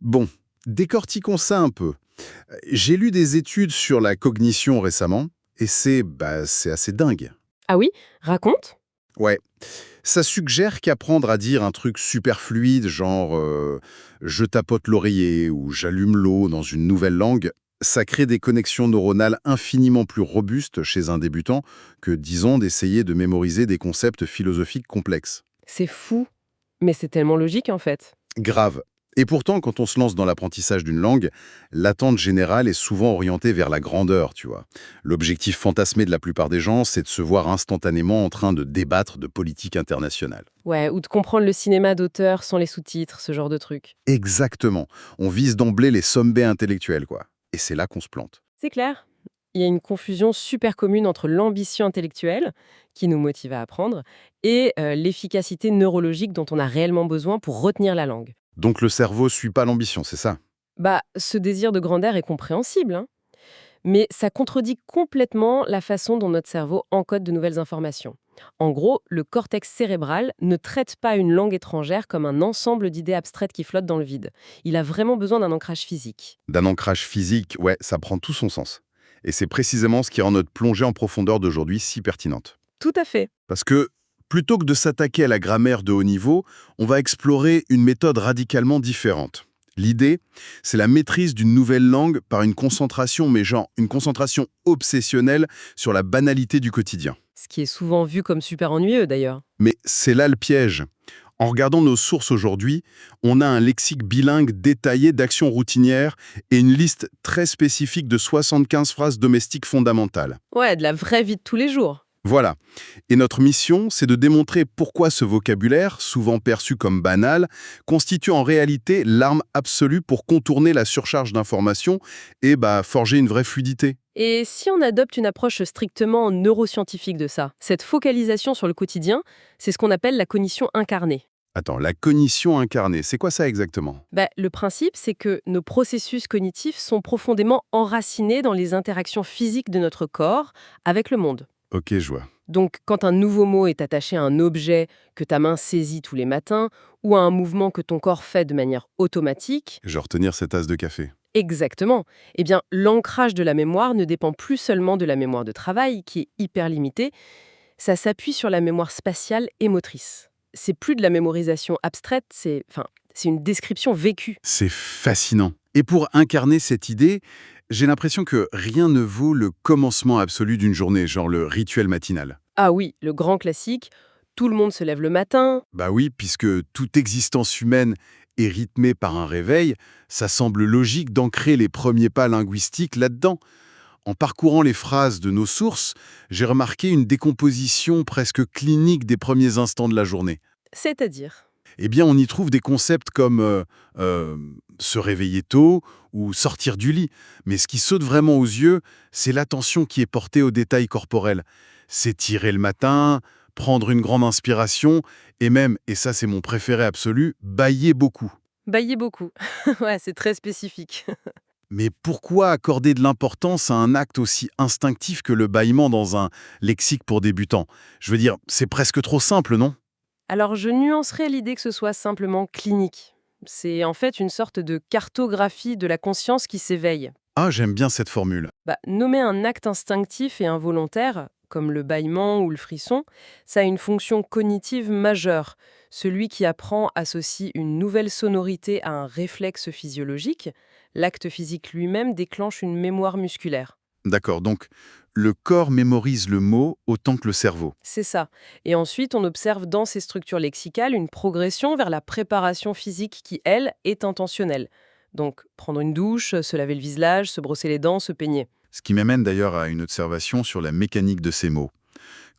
Bon, décortiquons ça un peu. J'ai lu des études sur la cognition récemment, et c'est assez dingue. Ah oui? Raconte? Ouais, ça suggère qu'apprendre à dire un truc super fluide, genre je tapote l'oreiller ou j'allume l'eau dans une nouvelle langue, ça crée des connexions neuronales infiniment plus robustes chez un débutant que, disons, d'essayer de mémoriser des concepts philosophiques complexes. C'est fou, mais c'est tellement logique en fait. Grave. Et pourtant, quand on se lance dans l'apprentissage d'une langue, l'attente générale est souvent orientée vers la grandeur, tu vois. L'objectif fantasmé de la plupart des gens, c'est de se voir instantanément en train de débattre de politique internationale. Ouais, ou de comprendre le cinéma d'auteur sans les sous-titres, ce genre de truc. Exactement. On vise d'emblée les sommets intellectuels, quoi. Et c'est là qu'on se plante. C'est clair. Il y a une confusion super commune entre l'ambition intellectuelle, qui nous motive à apprendre, et l'efficacité neurologique dont on a réellement besoin pour retenir la langue. Donc le cerveau suit pas l'ambition, c'est ça? Bah, ce désir de grandeur est compréhensible, hein, mais ça contredit complètement la façon dont notre cerveau encode de nouvelles informations. En gros, le cortex cérébral ne traite pas une langue étrangère comme un ensemble d'idées abstraites qui flottent dans le vide. Il a vraiment besoin d'un ancrage physique. D'un ancrage physique, ouais, ça prend tout son sens. Et c'est précisément ce qui rend notre plongée en profondeur d'aujourd'hui si pertinente. Tout à fait. Parce que, plutôt que de s'attaquer à la grammaire de haut niveau, on va explorer une méthode radicalement différente. L'idée, c'est la maîtrise d'une nouvelle langue par une concentration, mais genre une concentration obsessionnelle sur la banalité du quotidien. Ce qui est souvent vu comme super ennuyeux d'ailleurs. Mais c'est là le piège. En regardant nos sources aujourd'hui, on a un lexique bilingue détaillé d'actions routinières et une liste très spécifique de 75 phrases domestiques fondamentales. Ouais, de la vraie vie de tous les jours. Voilà. Et notre mission, c'est de démontrer pourquoi ce vocabulaire, souvent perçu comme banal, constitue en réalité l'arme absolue pour contourner la surcharge d'informations et forger une vraie fluidité. Et si on adopte une approche strictement neuroscientifique de ça, cette focalisation sur le quotidien, c'est ce qu'on appelle la cognition incarnée. Attends, la cognition incarnée, c'est quoi ça exactement? Bah, le principe, c'est que nos processus cognitifs sont profondément enracinés dans les interactions physiques de notre corps avec le monde. Ok, je vois. Donc, quand un nouveau mot est attaché à un objet que ta main saisit tous les matins, ou à un mouvement que ton corps fait de manière automatique, Je vais retenir cette tasse de café. exactement, eh bien, l'ancrage de la mémoire ne dépend plus seulement de la mémoire de travail, qui est hyper limitée, ça s'appuie sur la mémoire spatiale et motrice. C'est plus de la mémorisation abstraite, c'est une description vécue. C'est fascinant. Et pour incarner cette idée, j'ai l'impression que rien ne vaut le commencement absolu d'une journée, genre le rituel matinal. Ah oui, le grand classique, tout le monde se lève le matin. Bah oui, puisque toute existence humaine est rythmée par un réveil, ça semble logique d'ancrer les premiers pas linguistiques là-dedans. En parcourant les phrases de nos sources, j'ai remarqué une décomposition presque clinique des premiers instants de la journée. C'est-à-dire. Eh bien, on y trouve des concepts comme se réveiller tôt ou sortir du lit. Mais ce qui saute vraiment aux yeux, c'est l'attention qui est portée aux détails corporels. S'étirer le matin, prendre une grande inspiration et même, et ça c'est mon préféré absolu, bâiller beaucoup. Bailler beaucoup. Ouais, c'est très spécifique. Mais pourquoi accorder de l'importance à un acte aussi instinctif que le bâillement dans un lexique pour débutants? Je veux dire, c'est presque trop simple, non? Alors, je nuancerais l'idée que ce soit simplement clinique. C'est en fait une sorte de cartographie de la conscience qui s'éveille. Ah, j'aime bien cette formule. Bah, nommer un acte instinctif et involontaire, comme le bâillement ou le frisson, ça a une fonction cognitive majeure. Celui qui apprend associe une nouvelle sonorité à un réflexe physiologique. L'acte physique lui-même déclenche une mémoire musculaire. D'accord, donc le corps mémorise le mot autant que le cerveau. C'est ça. Et ensuite, on observe dans ces structures lexicales une progression vers la préparation physique qui, elle, est intentionnelle. Donc, prendre une douche, se laver le visage, se brosser les dents, se peigner. Ce qui m'amène d'ailleurs à une observation sur la mécanique de ces mots.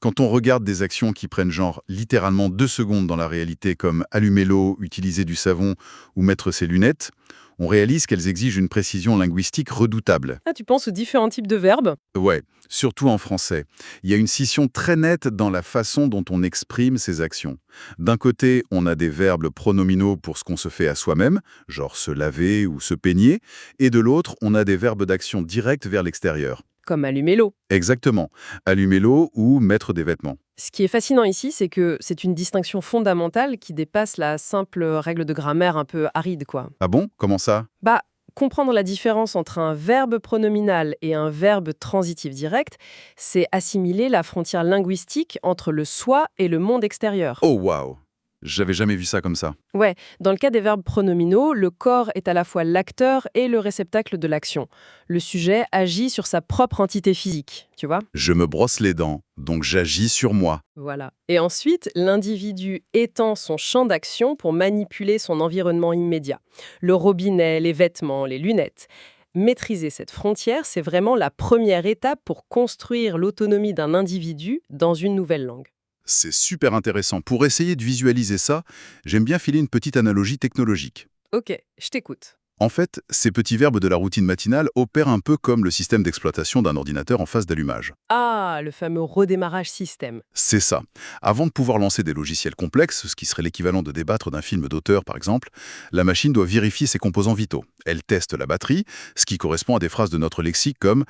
Quand on regarde des actions qui prennent genre littéralement 2 secondes dans la réalité, comme allumer l'eau, utiliser du savon ou mettre ses lunettes, on réalise qu'elles exigent une précision linguistique redoutable. Ah, tu penses aux différents types de verbes? Ouais, surtout en français. Il y a une scission très nette dans la façon dont on exprime ces actions. D'un côté, on a des verbes pronominaux pour ce qu'on se fait à soi-même, genre se laver ou se peigner, et de l'autre, on a des verbes d'action directe vers l'extérieur. comme allumer l'eau. Exactement. Allumer l'eau ou mettre des vêtements. Ce qui est fascinant ici, c'est que c'est une distinction fondamentale qui dépasse la simple règle de grammaire un peu aride, quoi. Ah bon? Comment ça? Bah, comprendre la différence entre un verbe pronominal et un verbe transitif direct, c'est assimiler la frontière linguistique entre le soi et le monde extérieur. Oh waouh! J'avais jamais vu ça comme ça. Ouais, dans le cas des verbes pronominaux, le corps est à la fois l'acteur et le réceptacle de l'action. Le sujet agit sur sa propre entité physique, tu vois? Je me brosse les dents, donc j'agis sur moi. Voilà. Et ensuite, l'individu étend son champ d'action pour manipuler son environnement immédiat. Le robinet, les vêtements, les lunettes. Maîtriser cette frontière, c'est vraiment la première étape pour construire l'autonomie d'un individu dans une nouvelle langue. C'est super intéressant. Pour essayer de visualiser ça, j'aime bien filer une petite analogie technologique. Ok, je t'écoute. En fait, ces petits verbes de la routine matinale opèrent un peu comme le système d'exploitation d'un ordinateur en phase d'allumage. Ah, le fameux redémarrage système. C'est ça. Avant de pouvoir lancer des logiciels complexes, ce qui serait l'équivalent de débattre d'un film d'auteur par exemple, la machine doit vérifier ses composants vitaux. Elle teste la batterie, ce qui correspond à des phrases de notre lexique comme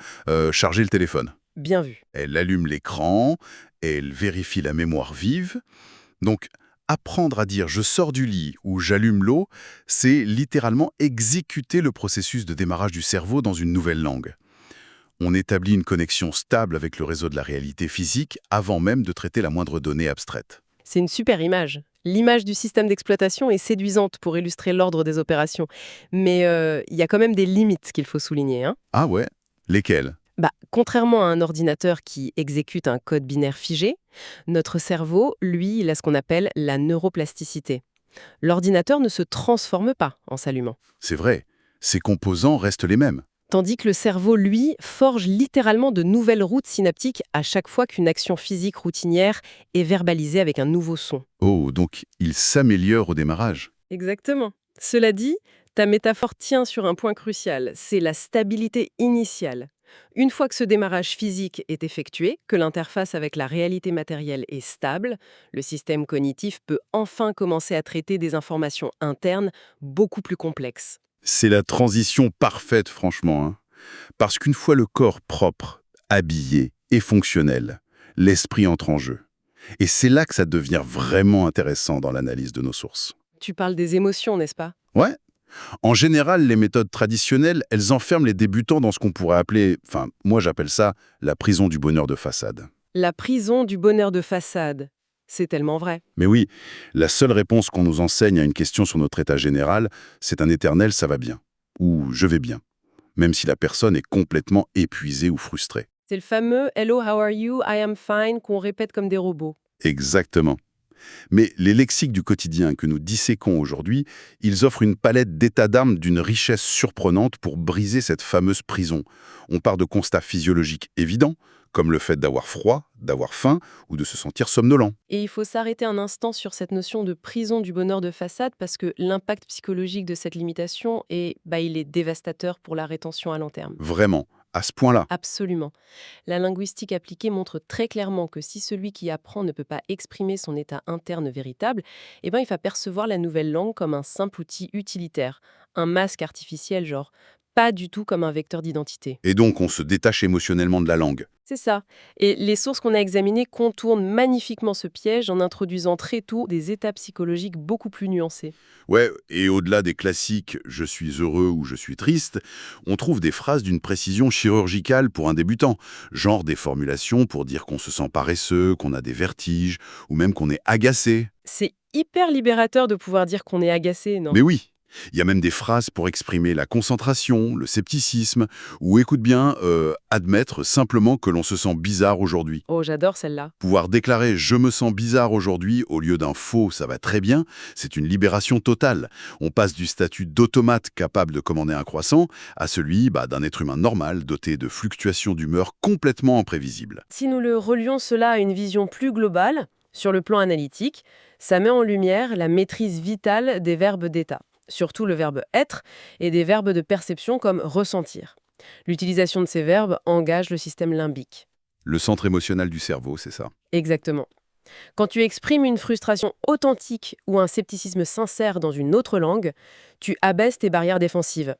charger le téléphone. Bien vu. Elle allume l'écran, elle vérifie la mémoire vive. Donc, apprendre à dire « je sors du lit » ou « j'allume l'eau », c'est littéralement exécuter le processus de démarrage du cerveau dans une nouvelle langue. On établit une connexion stable avec le réseau de la réalité physique avant même de traiter la moindre donnée abstraite. C'est une super image. L'image du système d'exploitation est séduisante pour illustrer l'ordre des opérations. Mais il y a quand même des limites qu'il faut souligner, hein. Ah ouais? Lesquels? Contrairement à un ordinateur qui exécute un code binaire figé, notre cerveau, lui, il a ce qu'on appelle la neuroplasticité. L'ordinateur ne se transforme pas en s'allumant. C'est vrai, ces composants restent les mêmes. Tandis que le cerveau, lui, forge littéralement de nouvelles routes synaptiques à chaque fois qu'une action physique routinière est verbalisée avec un nouveau son. Oh, donc il s'améliore au démarrage. Exactement. Cela dit, ta métaphore tient sur un point crucial, c'est la stabilité initiale. Une fois que ce démarrage physique est effectué, que l'interface avec la réalité matérielle est stable, le système cognitif peut enfin commencer à traiter des informations internes beaucoup plus complexes. C'est la transition parfaite, franchement, hein. Parce qu'une fois le corps propre, habillé et fonctionnel, l'esprit entre en jeu. Et c'est là que ça devient vraiment intéressant dans l'analyse de nos sources. Tu parles des émotions, n'est-ce pas? Ouais. En général, les méthodes traditionnelles, elles enferment les débutants dans ce qu'on pourrait appeler, enfin, moi j'appelle ça la prison du bonheur de façade. La prison du bonheur de façade. C'est tellement vrai. Mais oui, la seule réponse qu'on nous enseigne à une question sur notre état général, c'est un éternel « ça va bien » ou « je vais bien », même si la personne est complètement épuisée ou frustrée. C'est le fameux Hello, how are you? I am fine qu'on répète comme des robots. Exactement. Mais les lexiques du quotidien que nous disséquons aujourd'hui, ils offrent une palette d'états d'âme d'une richesse surprenante pour briser cette fameuse prison. On part de constats physiologiques évidents, comme le fait d'avoir froid, d'avoir faim ou de se sentir somnolent. Et il faut s'arrêter un instant sur cette notion de prison du bonheur de façade parce que l'impact psychologique de cette limitation il est dévastateur pour la rétention à long terme. Vraiment, à ce point-là. Absolument. La linguistique appliquée montre très clairement que si celui qui apprend ne peut pas exprimer son état interne véritable, il va percevoir la nouvelle langue comme un simple outil utilitaire, un masque artificiel genre, pas du tout comme un vecteur d'identité. Et donc on se détache émotionnellement de la langue. C'est ça. Et les sources qu'on a examinées contournent magnifiquement ce piège en introduisant très tôt des états psychologiques beaucoup plus nuancés. Ouais, et au-delà des classiques « je suis heureux » ou « je suis triste », on trouve des phrases d'une précision chirurgicale pour un débutant, genre des formulations pour dire qu'on se sent paresseux, qu'on a des vertiges, ou même qu'on est agacé. C'est hyper libérateur de pouvoir dire qu'on est agacé, non? Mais oui, il y a même des phrases pour exprimer la concentration, le scepticisme, ou écoute bien, admettre simplement que l'on se sent bizarre aujourd'hui. Oh, j'adore celle-là. Pouvoir déclarer « je me sens bizarre aujourd'hui » au lieu d'un faux « ça va très bien », c'est une libération totale. On passe du statut d'automate capable de commander un croissant à celui d'un être humain normal doté de fluctuations d'humeur complètement imprévisibles. Si nous le relions cela à une vision plus globale, sur le plan analytique, ça met en lumière la maîtrise vitale des verbes d'état, surtout le verbe être et des verbes de perception comme ressentir. L'utilisation de ces verbes engage le système limbique. Le centre émotionnel du cerveau, c'est ça. Exactement. Quand tu exprimes une frustration authentique ou un scepticisme sincère dans une autre langue, tu abaisses tes barrières défensives.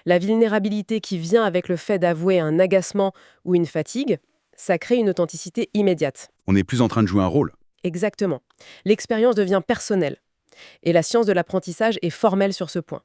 La vulnérabilité qui vient avec le fait d'avouer un agacement ou une fatigue, ça crée une authenticité immédiate. On n'est plus en train de jouer un rôle. Exactement. L'expérience devient personnelle. Et la science de l'apprentissage est formelle sur ce point.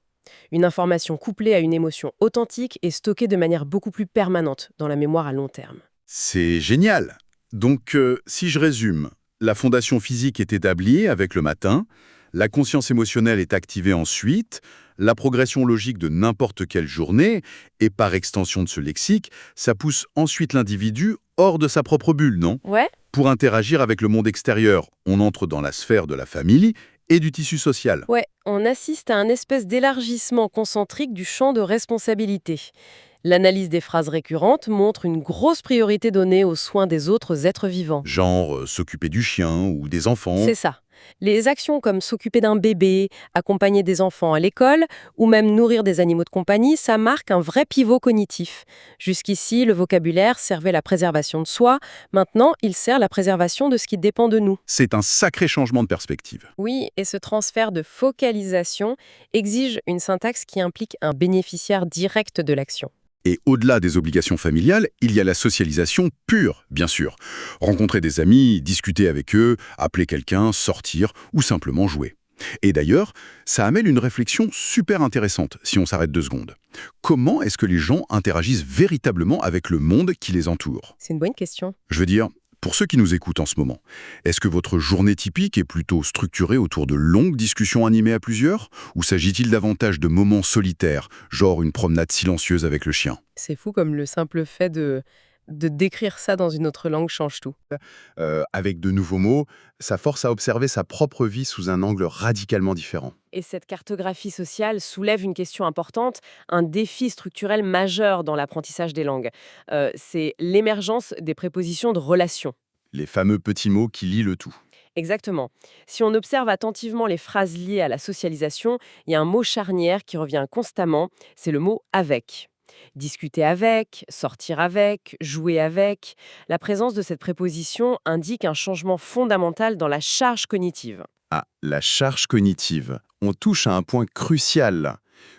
Une information couplée à une émotion authentique est stockée de manière beaucoup plus permanente dans la mémoire à long terme. C'est génial. Donc, si je résume, la fondation physique est établie avec le matin, la conscience émotionnelle est activée ensuite, la progression logique de n'importe quelle journée, et par extension de ce lexique, ça pousse ensuite l'individu hors de sa propre bulle, non? Ouais. Pour interagir avec le monde extérieur, on entre dans la sphère de la famille et du tissu social. Ouais, on assiste à un espèce d'élargissement concentrique du champ de responsabilité. L'analyse des phrases récurrentes montre une grosse priorité donnée aux soins des autres êtres vivants. Genre s'occuper du chien ou des enfants. C'est ça. Les actions comme s'occuper d'un bébé, accompagner des enfants à l'école ou même nourrir des animaux de compagnie, ça marque un vrai pivot cognitif. Jusqu'ici, le vocabulaire servait la préservation de soi. Maintenant, il sert la préservation de ce qui dépend de nous. C'est un sacré changement de perspective. Oui, et ce transfert de focalisation exige une syntaxe qui implique un bénéficiaire direct de l'action. Et au-delà des obligations familiales, il y a la socialisation pure, bien sûr. Rencontrer des amis, discuter avec eux, appeler quelqu'un, sortir ou simplement jouer. Et d'ailleurs, ça amène une réflexion super intéressante, si on s'arrête 2 secondes. Comment est-ce que les gens interagissent véritablement avec le monde qui les entoure? C'est une bonne question. Je veux dire, pour ceux qui nous écoutent en ce moment, est-ce que votre journée typique est plutôt structurée autour de longues discussions animées à plusieurs? Ou s'agit-il davantage de moments solitaires, genre une promenade silencieuse avec le chien? C'est fou comme le simple fait de décrire ça dans une autre langue change tout. Avec de nouveaux mots, ça force à observer sa propre vie sous un angle radicalement différent. Et cette cartographie sociale soulève une question importante, un défi structurel majeur dans l'apprentissage des langues. C'est l'émergence des prépositions de relation. Les fameux petits mots qui lient le tout. Exactement. Si on observe attentivement les phrases liées à la socialisation, il y a un mot charnière qui revient constamment, c'est le mot avec. Discuter avec, sortir avec, jouer avec. La présence de cette préposition indique un changement fondamental dans la charge cognitive. Ah, la charge cognitive. On touche à un point crucial.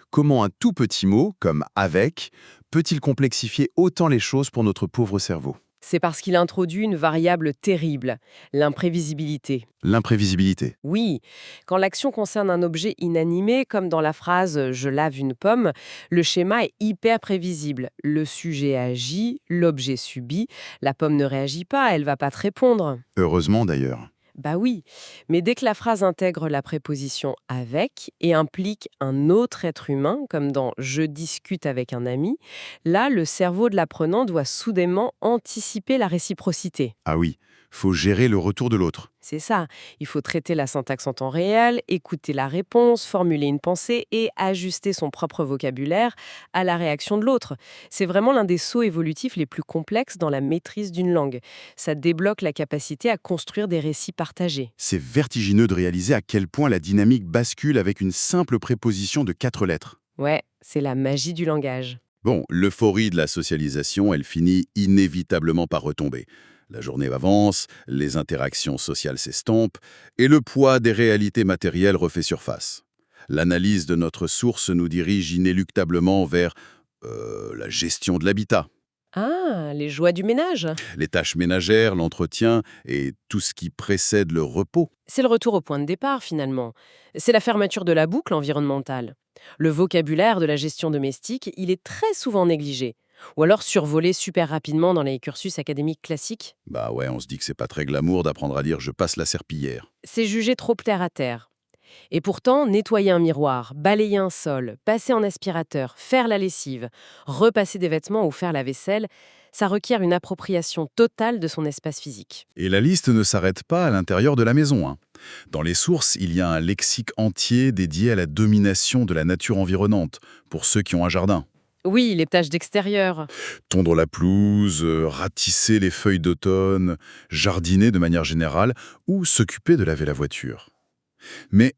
Comment un tout petit mot, comme « avec », peut-il complexifier autant les choses pour notre pauvre cerveau? C'est parce qu'il introduit une variable terrible, l'imprévisibilité. L'imprévisibilité. Oui, quand l'action concerne un objet inanimé, comme dans la phrase Je lave une pomme, le schéma est hyper prévisible. Le sujet agit, l'objet subit, la pomme ne réagit pas, elle va pas te répondre. Heureusement d'ailleurs. Bah oui, mais dès que la phrase intègre la préposition avec et implique un autre être humain, comme dans Je discute avec un ami, là, le cerveau de l'apprenant doit soudainement anticiper la réciprocité. Ah oui, faut gérer le retour de l'autre. C'est ça. Il faut traiter la syntaxe en temps réel, écouter la réponse, formuler une pensée et ajuster son propre vocabulaire à la réaction de l'autre. C'est vraiment l'un des sauts évolutifs les plus complexes dans la maîtrise d'une langue. Ça débloque la capacité à construire des récits partagés. C'est vertigineux de réaliser à quel point la dynamique bascule avec une simple préposition de 4 lettres. Ouais, c'est la magie du langage. Bon, l'euphorie de la socialisation, elle finit inévitablement par retomber. La journée avance, les interactions sociales s'estompent, et le poids des réalités matérielles refait surface. L'analyse de notre source nous dirige inéluctablement vers la gestion de l'habitat, Ah, les joies du ménage. les tâches ménagères, l'entretien et tout ce qui précède le repos. C'est le retour au point de départ, finalement. C'est la fermeture de la boucle environnementale. Le vocabulaire de la gestion domestique, il est très souvent négligé. Ou alors survolé super rapidement dans les cursus académiques classiques. Bah ouais, on se dit que c'est pas très glamour d'apprendre à dire « je passe la serpillière C'est jugé trop terre à terre. Et pourtant, nettoyer un miroir, balayer un sol, passer en aspirateur, faire la lessive, repasser des vêtements ou faire la vaisselle, ça requiert une appropriation totale de son espace physique. ». Et la liste ne s'arrête pas à l'intérieur de la maison, hein. Dans les sources, il y a un lexique entier dédié à la domination de la nature environnante, pour ceux qui ont un jardin. Oui, les tâches d'extérieur. Tondre la pelouse, ratisser les feuilles d'automne, jardiner de manière générale, ou s'occuper de laver la voiture. Mais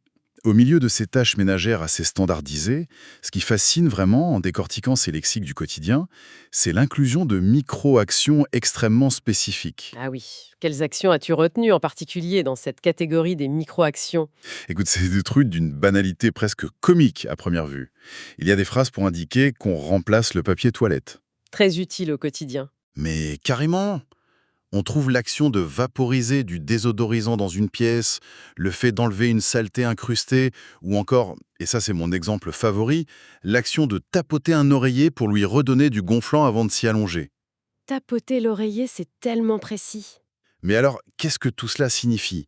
Au milieu de ces tâches ménagères assez standardisées, ce qui fascine vraiment en décortiquant ces lexiques du quotidien, c'est l'inclusion de micro-actions extrêmement spécifiques. Ah oui, quelles actions as-tu retenues en particulier dans cette catégorie des micro-actions? Écoute, c'est des trucs d'une banalité presque comique à première vue. Il y a des phrases pour indiquer qu'on remplace le papier toilette. Très utiles au quotidien. Mais carrément, on trouve l'action de vaporiser du désodorisant dans une pièce, le fait d'enlever une saleté incrustée, ou encore, et ça c'est mon exemple favori, l'action de tapoter un oreiller pour lui redonner du gonflant avant de s'y allonger. Tapoter l'oreiller, c'est tellement précis. Mais alors, qu'est-ce que tout cela signifie?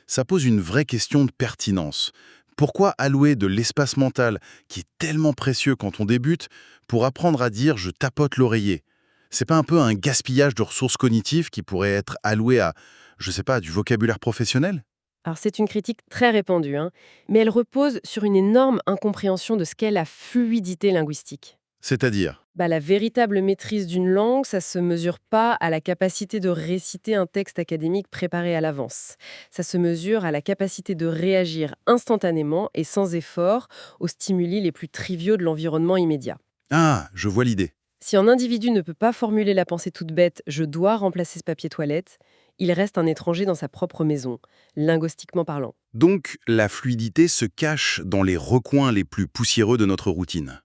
Ça pose une vraie question de pertinence. Pourquoi allouer de l'espace mental, qui est tellement précieux quand on débute, pour apprendre à dire «je tapote l'oreiller»? C'est pas un peu un gaspillage de ressources cognitives qui pourrait être alloué à, je sais pas, du vocabulaire professionnel? Alors c'est une critique très répandue, hein, mais elle repose sur une énorme incompréhension de ce qu'est la fluidité linguistique. C'est-à-dire? La véritable maîtrise d'une langue, ça se mesure pas à la capacité de réciter un texte académique préparé à l'avance. Ça se mesure à la capacité de réagir instantanément et sans effort aux stimuli les plus triviaux de l'environnement immédiat. Ah, je vois l'idée. Si un individu ne peut pas formuler la pensée toute bête «je dois remplacer ce papier toilette», il reste un étranger dans sa propre maison, linguistiquement parlant. Donc, la fluidité se cache dans les recoins les plus poussiéreux de notre routine.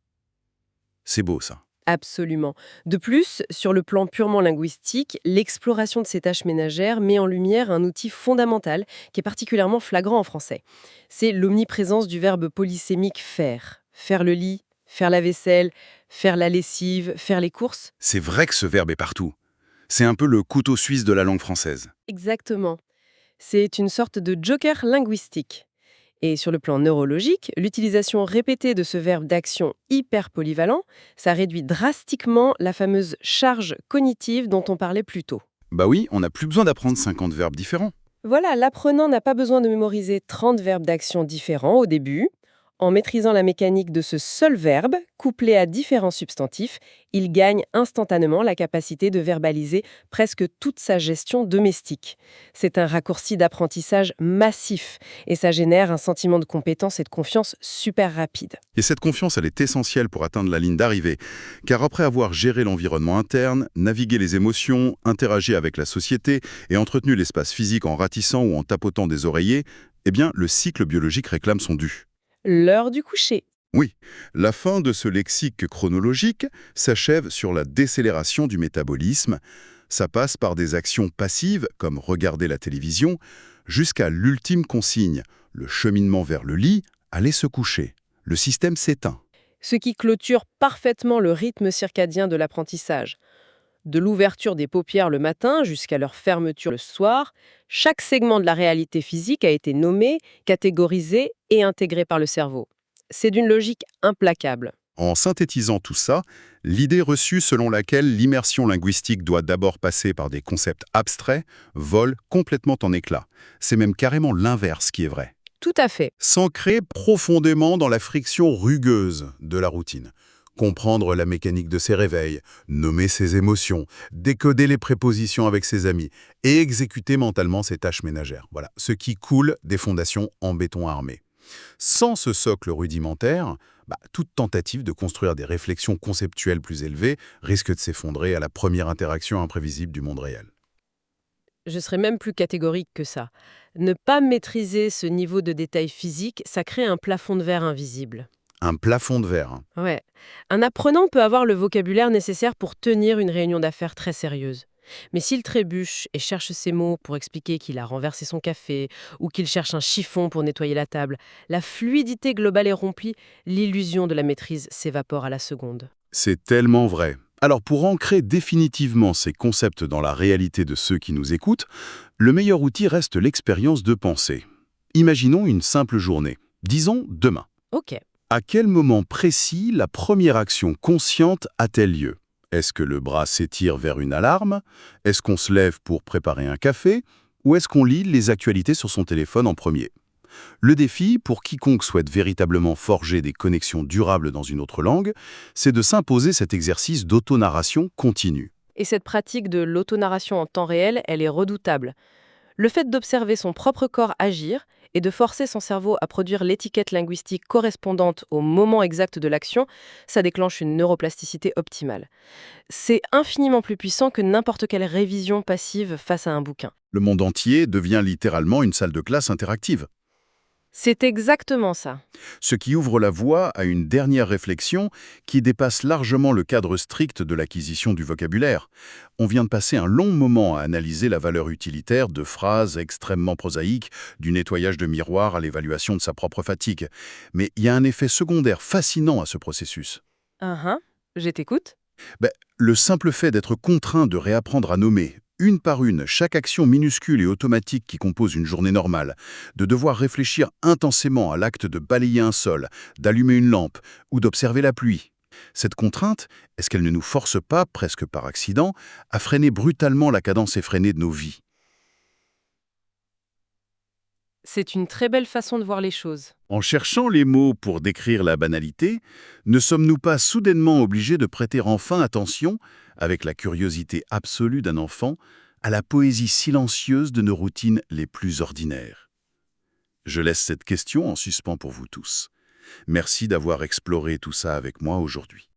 C'est beau, ça. Absolument. De plus, sur le plan purement linguistique, l'exploration de ces tâches ménagères met en lumière un outil fondamental qui est particulièrement flagrant en français. C'est l'omniprésence du verbe polysémique faire. Faire le lit, faire la vaisselle, faire la lessive, faire les courses. C'est vrai que ce verbe est partout. C'est un peu le couteau suisse de la langue française. Exactement. C'est une sorte de joker linguistique. Et sur le plan neurologique, l'utilisation répétée de ce verbe d'action hyper polyvalent, ça réduit drastiquement la fameuse charge cognitive dont on parlait plus tôt. Bah oui, on n'a plus besoin d'apprendre 50 verbes différents. Voilà, l'apprenant n'a pas besoin de mémoriser 30 verbes d'action différents au début. En maîtrisant la mécanique de ce seul verbe, couplé à différents substantifs, il gagne instantanément la capacité de verbaliser presque toute sa gestion domestique. C'est un raccourci d'apprentissage massif et ça génère un sentiment de compétence et de confiance super rapide. Et cette confiance, elle est essentielle pour atteindre la ligne d'arrivée. Car après avoir géré l'environnement interne, navigué les émotions, interagi avec la société et entretenu l'espace physique en ratissant ou en tapotant des oreillers, eh bien, le cycle biologique réclame son dû. L'heure du coucher. Oui, la fin de ce lexique chronologique s'achève sur la décélération du métabolisme. Ça passe par des actions passives, comme regarder la télévision, jusqu'à l'ultime consigne, le cheminement vers le lit, aller se coucher. Le système s'éteint. Ce qui clôture parfaitement le rythme circadien de l'apprentissage. De l'ouverture des paupières le matin jusqu'à leur fermeture le soir, chaque segment de la réalité physique a été nommé, catégorisé et intégré par le cerveau. C'est d'une logique implacable. En synthétisant tout ça, l'idée reçue selon laquelle l'immersion linguistique doit d'abord passer par des concepts abstraits vole complètement en éclats. C'est même carrément l'inverse qui est vrai. Tout à fait. S'ancrer profondément dans la friction rugueuse de la routine. Comprendre la mécanique de ses réveils, nommer ses émotions, décoder les prépositions avec ses amis et exécuter mentalement ses tâches ménagères. Voilà, ce qui coule des fondations en béton armé. Sans ce socle rudimentaire, toute tentative de construire des réflexions conceptuelles plus élevées risque de s'effondrer à la première interaction imprévisible du monde réel. Je serais même plus catégorique que ça. Ne pas maîtriser ce niveau de détail physique, ça crée un plafond de verre invisible. Un plafond de verre. Ouais. Un apprenant peut avoir le vocabulaire nécessaire pour tenir une réunion d'affaires très sérieuse. Mais s'il trébuche et cherche ses mots pour expliquer qu'il a renversé son café ou qu'il cherche un chiffon pour nettoyer la table, la fluidité globale est rompue, l'illusion de la maîtrise s'évapore à la seconde. C'est tellement vrai. Alors pour ancrer définitivement ces concepts dans la réalité de ceux qui nous écoutent, le meilleur outil reste l'expérience de pensée. Imaginons une simple journée. Disons demain. Ok. À quel moment précis la première action consciente a-t-elle lieu? Est-ce que le bras s'étire vers une alarme? Est-ce qu'on se lève pour préparer un café? Ou est-ce qu'on lit les actualités sur son téléphone en premier? Le défi, pour quiconque souhaite véritablement forger des connexions durables dans une autre langue, c'est de s'imposer cet exercice d'autonarration continue. Et cette pratique de l'autonarration en temps réel, elle est redoutable. Le fait d'observer son propre corps agir et de forcer son cerveau à produire l'étiquette linguistique correspondante au moment exact de l'action, ça déclenche une neuroplasticité optimale. C'est infiniment plus puissant que n'importe quelle révision passive face à un bouquin. Le monde entier devient littéralement une salle de classe interactive. C'est exactement ça. Ce qui ouvre la voie à une dernière réflexion qui dépasse largement le cadre strict de l'acquisition du vocabulaire. On vient de passer un long moment à analyser la valeur utilitaire de phrases extrêmement prosaïques, du nettoyage de miroir à l'évaluation de sa propre fatigue. Mais il y a un effet secondaire fascinant à ce processus. Uhum, je t'écoute. Ben, le simple fait d'être contraint de réapprendre à nommer, une par une, chaque action minuscule et automatique qui compose une journée normale, de devoir réfléchir intensément à l'acte de balayer un sol, d'allumer une lampe ou d'observer la pluie. Cette contrainte, est-ce qu'elle ne nous force pas, presque par accident, à freiner brutalement la cadence effrénée de nos vies? C'est une très belle façon de voir les choses. En cherchant les mots pour décrire la banalité, ne sommes-nous pas soudainement obligés de prêter enfin attention, avec la curiosité absolue d'un enfant, à la poésie silencieuse de nos routines les plus ordinaires? Je laisse cette question en suspens pour vous tous. Merci d'avoir exploré tout ça avec moi aujourd'hui.